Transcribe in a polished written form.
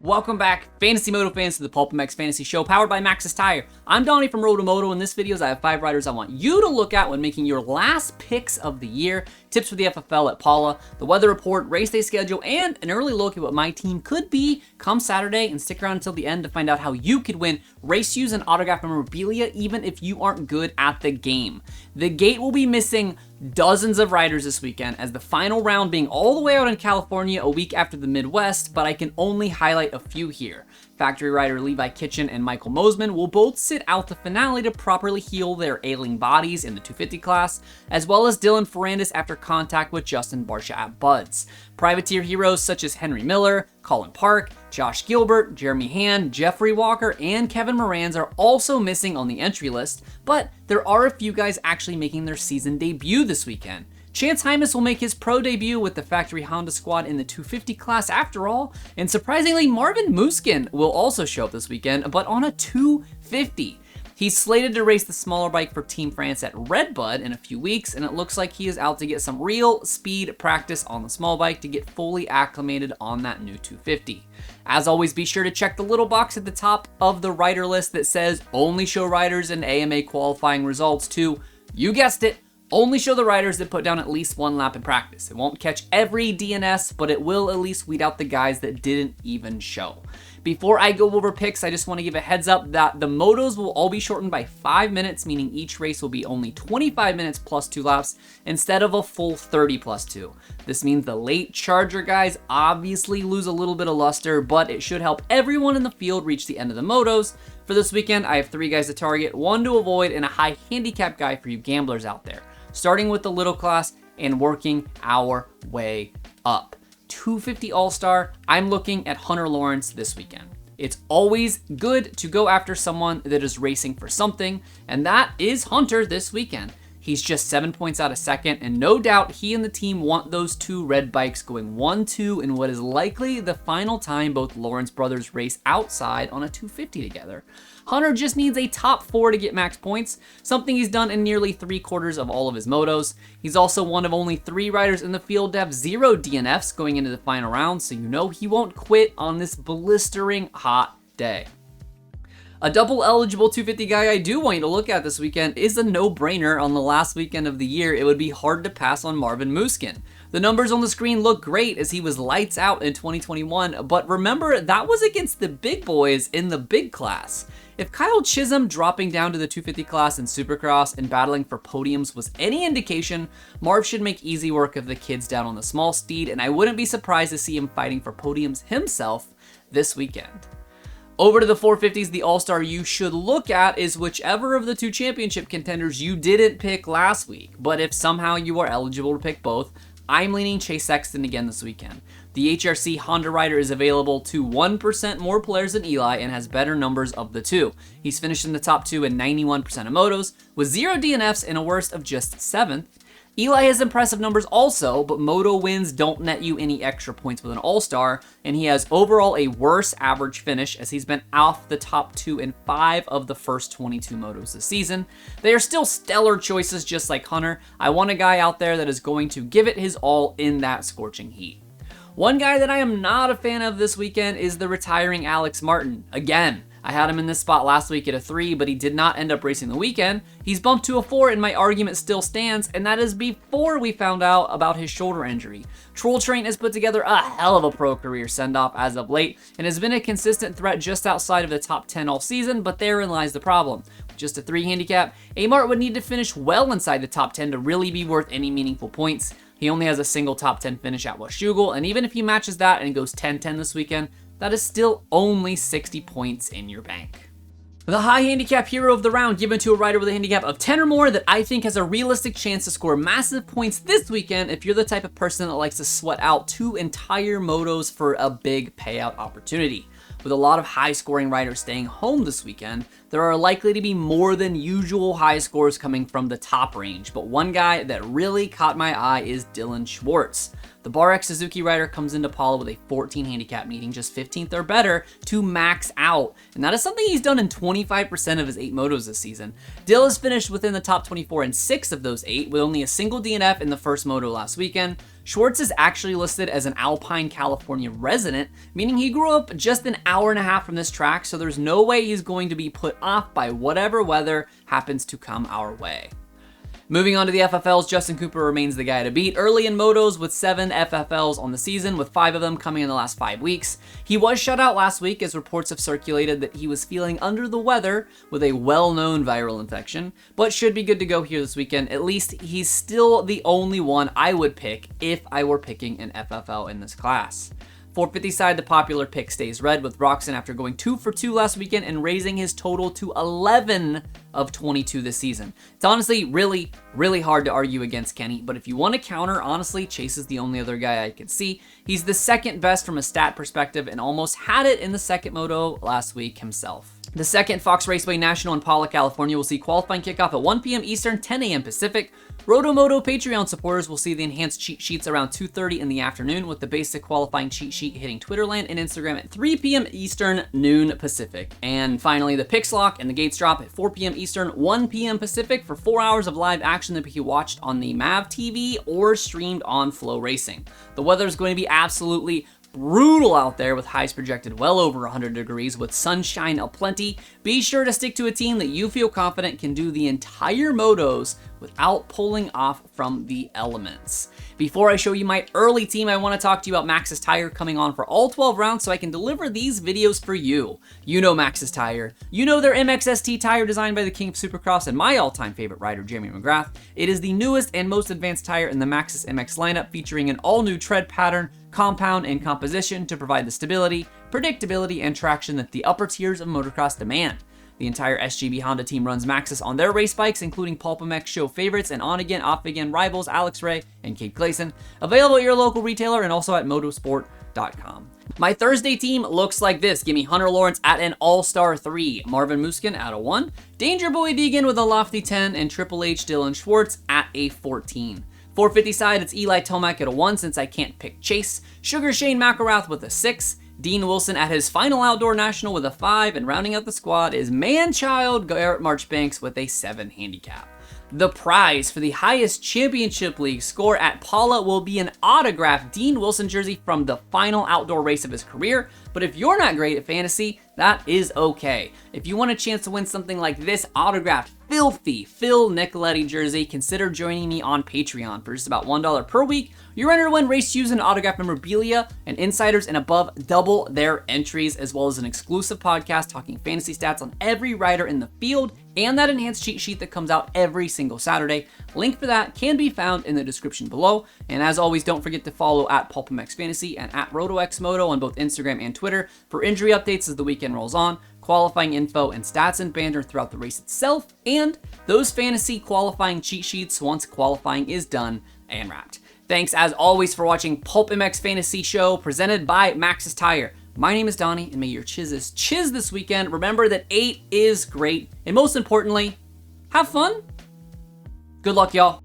Welcome back, Fantasy Moto fans, to the PulpMX Fantasy Show, powered by Maxxis Tire. I'm Donnie from RotoMoto. In this video, I have 5 riders I want you to look at when making your last picks of the year, tips for the FFL at Paula, the weather report, race day schedule, and an early look at what my team could be come Saturday. And stick around until the end to find out how you could win race shoes and autographed memorabilia, even if you aren't good at the game. The gate will be missing dozens of riders this weekend, as the final round being all the way out in California a week after the Midwest, but I can only highlight a few here. Factory rider Levi Kitchen and Michael Mosman will both sit out the finale to properly heal their ailing bodies in the 250 class, as well as Dylan Ferrandis after contact with Justin Barcia at Buds. Privateer heroes such as Henry Miller, Colin Park, Josh Gilbert, Jeremy Hand, Jeffrey Walker, and Kevin Moranz are also missing on the entry list, but there are a few guys actually making their season debut this weekend. Chance Hymas will make his pro debut with the Factory Honda squad in the 250 class after all, and surprisingly, Marvin Musquin will also show up this weekend, but on a 250. He's slated to race the smaller bike for Team France at Redbud in a few weeks, and it looks like he is out to get some real speed practice on the small bike to get fully acclimated on that new 250. As always, be sure to check the little box at the top of the rider list that says only show riders in AMA qualifying results to, you guessed it, only show the riders that put down at least one lap in practice. It won't catch every DNS, but it will at least weed out the guys that didn't even show. Before I go over picks, I just want to give a heads up that the motos will all be shortened by 5 minutes, meaning each race will be only 25 minutes plus 2 laps instead of a full 30 plus 2. This means the late charger guys obviously lose a little bit of luster, but it should help everyone in the field reach the end of the motos. For this weekend, I have 3 guys to target, 1 to avoid, and a high handicap guy for you gamblers out there. Starting with the little class and working our way up. 250 All-Star, I'm looking at Hunter Lawrence this weekend. It's always good to go after someone that is racing for something, and that is Hunter this weekend. He's just 7 points out of second, and no doubt he and the team want those 2 red bikes going 1-2 in what is likely the final time both Lawrence brothers race outside on a 250 together. Hunter just needs a top 4 to get max points, something he's done in nearly 3/4 of all of his motos. He's also one of only 3 riders in the field to have 0 DNFs going into the final round, so you know he won't quit on this blistering hot day. A double eligible 250 guy I do want you to look at this weekend is a no-brainer. On the last weekend of the year, it would be hard to pass on Marvin Musquin. The numbers on the screen look great as he was lights out in 2021, but remember, that was against the big boys in the big class. If Kyle Chisholm dropping down to the 250 class in Supercross and battling for podiums was any indication, Marv should make easy work of the kids down on the small steed, and I wouldn't be surprised to see him fighting for podiums himself this weekend. Over to the 450s, the All-Star you should look at is whichever of the 2 championship contenders you didn't pick last week. But if somehow you are eligible to pick both, I'm leaning Chase Sexton again this weekend. The HRC Honda rider is available to 1% more players than Eli and has better numbers of the 2. He's finished in the top 2 in 91% of motos, with 0 DNFs and a worst of just 7th. Eli has impressive numbers also, but moto wins don't net you any extra points with an All-Star, and he has overall a worse average finish as he's been off the top 2 in 5 of the first 22 motos this season. They are still stellar choices just like Hunter. I want a guy out there that is going to give it his all in that scorching heat. One guy that I am not a fan of this weekend is the retiring Alex Martin. Again, I had him in this spot last week at a 3, but he did not end up racing the weekend. He's bumped to a 4, and my argument still stands, and that is before we found out about his shoulder injury. Troll Train has put together a hell of a pro career send-off as of late, and has been a consistent threat just outside of the top 10 all season, but therein lies the problem. With just a 3 handicap, Amart would need to finish well inside the top 10 to really be worth any meaningful points. He only has a single top 10 finish at Washougal, and even if he matches that and goes 10-10 this weekend, that is still only 60 points in your bank. The high handicap hero of the round given to a rider with a handicap of 10 or more that I think has a realistic chance to score massive points this weekend if you're the type of person that likes to sweat out 2 entire motos for a big payout opportunity. With a lot of high-scoring riders staying home this weekend, there are likely to be more than usual high scores coming from the top range, but one guy that really caught my eye is Dylan Schwartz. The BarX Suzuki rider comes into Paula with a 14 handicap, needing just 15th or better to max out, and that is something he's done in 25% of his 8 motos this season. Dill has finished within the top 24 in 6 of those 8, with only a single DNF in the first moto last weekend. Schwartz is actually listed as an Alpine, California resident, meaning he grew up just an hour and a half from this track, so there's no way he's going to be put off by whatever weather happens to come our way. Moving on to the FFLs, Justin Cooper remains the guy to beat early in motos with 7 FFLs on the season, with 5 of them coming in the last 5 weeks. He was shut out last week as reports have circulated that he was feeling under the weather with a well-known viral infection, but should be good to go here this weekend. At least he's still the only one I would pick if I were picking an FFL in this class. 450 side, the popular pick stays red with Roxon after going 2 for 2 last weekend and raising his total to 11 of 22 this season. It's honestly really hard to argue against Kenny, but if you want to counter, honestly, Chase is the only other guy I can see. He's the second best from a stat perspective and almost had it in the second moto last week himself. The second Fox Raceway National in Pala, California will see qualifying kickoff at 1 p.m. Eastern, 10 a.m. Pacific. RotoMoto Patreon supporters will see the enhanced cheat sheets around 2:30 in the afternoon, with the basic qualifying cheat sheet hitting Twitterland and Instagram at 3 p.m. Eastern, noon Pacific. And finally, the picks lock and the gates drop at 4 p.m. Eastern, 1 p.m. Pacific for 4 hours of live action that can be watched on the Mav TV or streamed on Flow Racing. The weather is going to be absolutely brutal out there with highs projected well over 100 degrees with sunshine aplenty. Be sure to stick to a team that you feel confident can do the entire motos without pulling off from the elements. Before I show you my early team, I want to talk to you about Maxxis Tire coming on for all 12 rounds so I can deliver these videos for you. You know Maxxis Tire. You know their MXST tire designed by the king of Supercross and my all-time favorite rider, Jeremy McGrath. It is the newest and most advanced tire in the Maxxis MX lineup, featuring an all-new tread pattern, compound, and composition to provide the stability, predictability, and traction that the upper tiers of motocross demand. The entire SGB Honda team runs Maxxis on their race bikes, including PulpMX show favorites and on-again, off-again rivals Alex Ray and Kate Clayson. Available at your local retailer and also at motosport.com. My Thursday team looks like this. Give me Hunter Lawrence at an all-star 3, Marvin Musquin at a 1, Danger Boy Deegan with a lofty 10, and Triple H Dylan Schwartz at a 14. 450 side, it's Eli Tomac at a 1 since I can't pick Chase, Sugar Shane McElrath with a 6, Dean Wilson at his final outdoor national with a 5, and rounding out the squad is man-child Garrett Marchbanks with a 7 handicap. The prize for the highest championship league score at Pala will be an autographed Dean Wilson jersey from the final outdoor race of his career, but if you're not great at fantasy, that is okay. If you want a chance to win something like this autographed filthy Phil Nicoletti jersey, consider joining me on Patreon. For just about $1 per week, you're entered to win race shoes and autographed memorabilia, and insiders and above double their entries, as well as an exclusive podcast talking fantasy stats on every rider in the field, and that enhanced cheat sheet that comes out every single Saturday. Link for that can be found in the description below. And as always, don't forget to follow at PulpMX Fantasy and at RotoXMoto on both Instagram and Twitter for injury updates as the weekend rolls on, qualifying info, and stats and banter throughout the race itself, and those fantasy qualifying cheat sheets once qualifying is done and wrapped. Thanks as always for watching PulpMX Fantasy Show presented by Maxxis Tire. My name is Donnie, and may your chiz this weekend. Remember that 8 is great, and most importantly, have fun. Good luck, y'all.